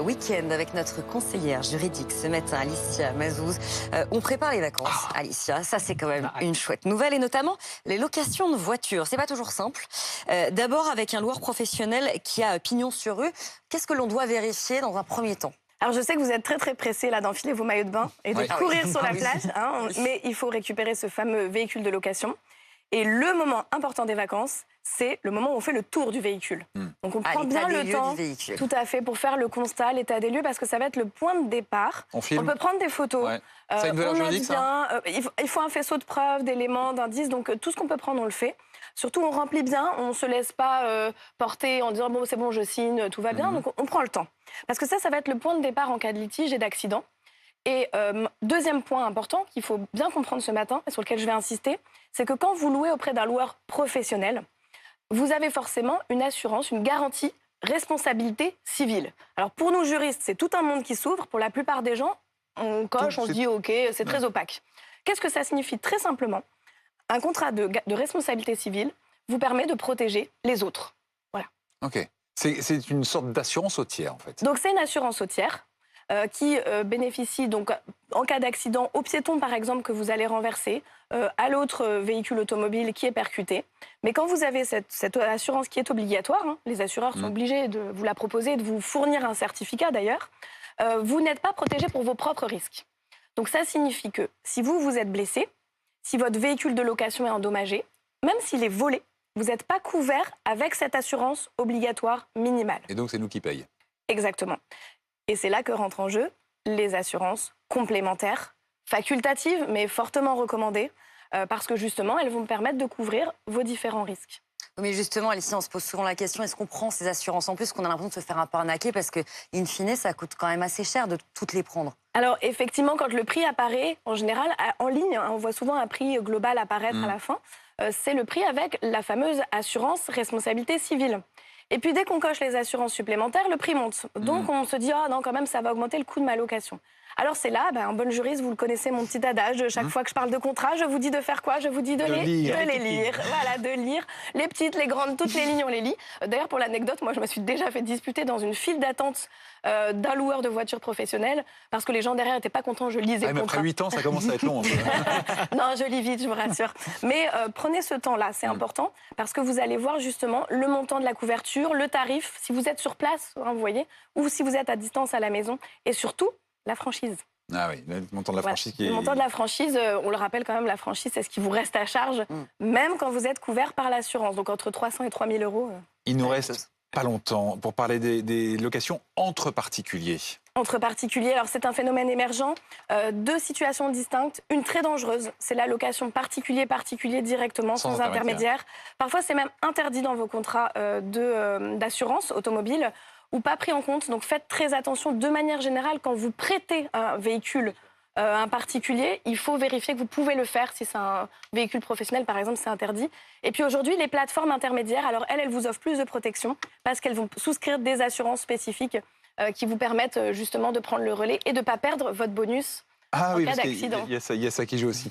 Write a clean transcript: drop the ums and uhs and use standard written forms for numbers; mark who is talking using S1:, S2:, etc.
S1: week-end avec notre conseillère juridique ce matin, Alicia Mazouz. On prépare les vacances, Alicia. Ça, c'est quand même une chouette nouvelle, et notamment les locations de voitures. C'est pas toujours simple. D'abord, avec un loueur professionnel qui a pignon sur rue, qu'est-ce que l'on doit vérifier dans un premier temps?
S2: Alors je sais que vous êtes très pressés là d'enfiler vos maillots de bain et de courir sur la plage, mais il faut récupérer ce fameux véhicule de location. Et le moment important des vacances, c'est le moment où on fait le tour du véhicule. Donc on prend bien le temps, tout à fait, pour faire le constat, l'état des lieux, parce que ça va être le point de départ. On peut prendre des photos.
S3: C'est une valeur juridique, ça ?
S2: Il faut un faisceau de preuves, d'éléments, d'indices, donc tout ce qu'on peut prendre, on le fait. Surtout, on remplit bien, on ne se laisse pas porter en disant « bon, c'est bon, je signe, tout va bien ». Donc on prend le temps. Parce que ça va être le point de départ en cas de litige et d'accident. Et deuxième point important qu'il faut bien comprendre ce matin, et sur lequel je vais insister, c'est que quand vous louez auprès d'un loueur professionnel, vous avez forcément une assurance, une garantie responsabilité civile. Alors pour nous juristes, c'est tout un monde qui s'ouvre. Pour la plupart des gens, on coche, on se dit ok, c'est très opaque. Qu'est-ce que ça signifie? Très simplement, un contrat de responsabilité civile vous permet de protéger les autres. Voilà.
S3: Ok. C'est une sorte d'assurance au tiers, en fait.
S2: Donc c'est une assurance au tiers qui bénéficie donc en cas d'accident au piéton par exemple que vous allez renverser, à l'autre véhicule automobile qui est percuté. Mais quand vous avez cette assurance qui est obligatoire, les assureurs sont obligés de vous la proposer et de vous fournir un certificat d'ailleurs, vous n'êtes pas protégé pour vos propres risques. Donc ça signifie que si vous êtes blessé, si votre véhicule de location est endommagé, même s'il est volé, vous n'êtes pas couvert avec cette assurance obligatoire minimale.
S3: Et donc c'est nous qui payons.
S2: Exactement. Et c'est là que rentrent en jeu les assurances complémentaires, facultatives, mais fortement recommandées, parce que justement, elles vont permettre de couvrir vos différents risques.
S1: Mais justement, Alicia, on se pose souvent la question, est-ce qu'on prend ces assurances en plus, qu'on a l'impression de se faire un peu arnaquer, parce que, in fine, ça coûte quand même assez cher de toutes les prendre? Alors,
S2: effectivement, quand le prix apparaît, en général, en ligne, on voit souvent un prix global apparaître à la fin, c'est le prix avec la fameuse assurance responsabilité civile. Et puis, dès qu'on coche les assurances supplémentaires, le prix monte. Donc, on se dit, ah non, quand même, ça va augmenter le coût de ma location. Alors, c'est là, un bon juriste, vous le connaissez, mon petit adage, chaque fois que je parle de contrat, je vous dis de faire quoi? Je vous dis de les lire. Voilà, de lire. Les petites, les grandes, toutes les lignes, on les lit. D'ailleurs, pour l'anecdote, moi, je me suis déjà fait disputer dans une file d'attente d'un loueur de voitures professionnelles, parce que les gens derrière n'étaient pas contents, je lisais le contrat.
S3: Après 8 ans, ça commence à être long.
S2: Non, je lis vite, je vous rassure. Mais prenez ce temps-là, c'est important, parce que vous allez voir justement le montant de la couverture, le tarif, si vous êtes sur place, vous voyez, ou si vous êtes à distance à la maison, et surtout, la franchise.
S3: Ah oui, le montant de la franchise qui est...
S2: Le montant de la franchise, on le rappelle quand même, la franchise, c'est ce qui vous reste à charge, même quand vous êtes couvert par l'assurance. Donc entre 300 et 3 000 euros.
S3: Il nous reste pas longtemps pour parler des locations entre particuliers. Entre
S2: particuliers, alors c'est un phénomène émergent, deux situations distinctes. Une très dangereuse, c'est la location particulier directement, sans intermédiaire. Parfois, c'est même interdit dans vos contrats d'assurance automobile, ou pas pris en compte. Donc faites très attention. De manière générale, quand vous prêtez un véhicule à un particulier, il faut vérifier que vous pouvez le faire. Si c'est un véhicule professionnel, par exemple, c'est interdit. Et puis aujourd'hui, les plateformes intermédiaires, alors elles vous offrent plus de protection parce qu'elles vont souscrire des assurances spécifiques qui vous permettent justement de prendre le relais et de ne pas perdre votre bonus en cas d'accident.
S3: Il y a ça qui joue aussi.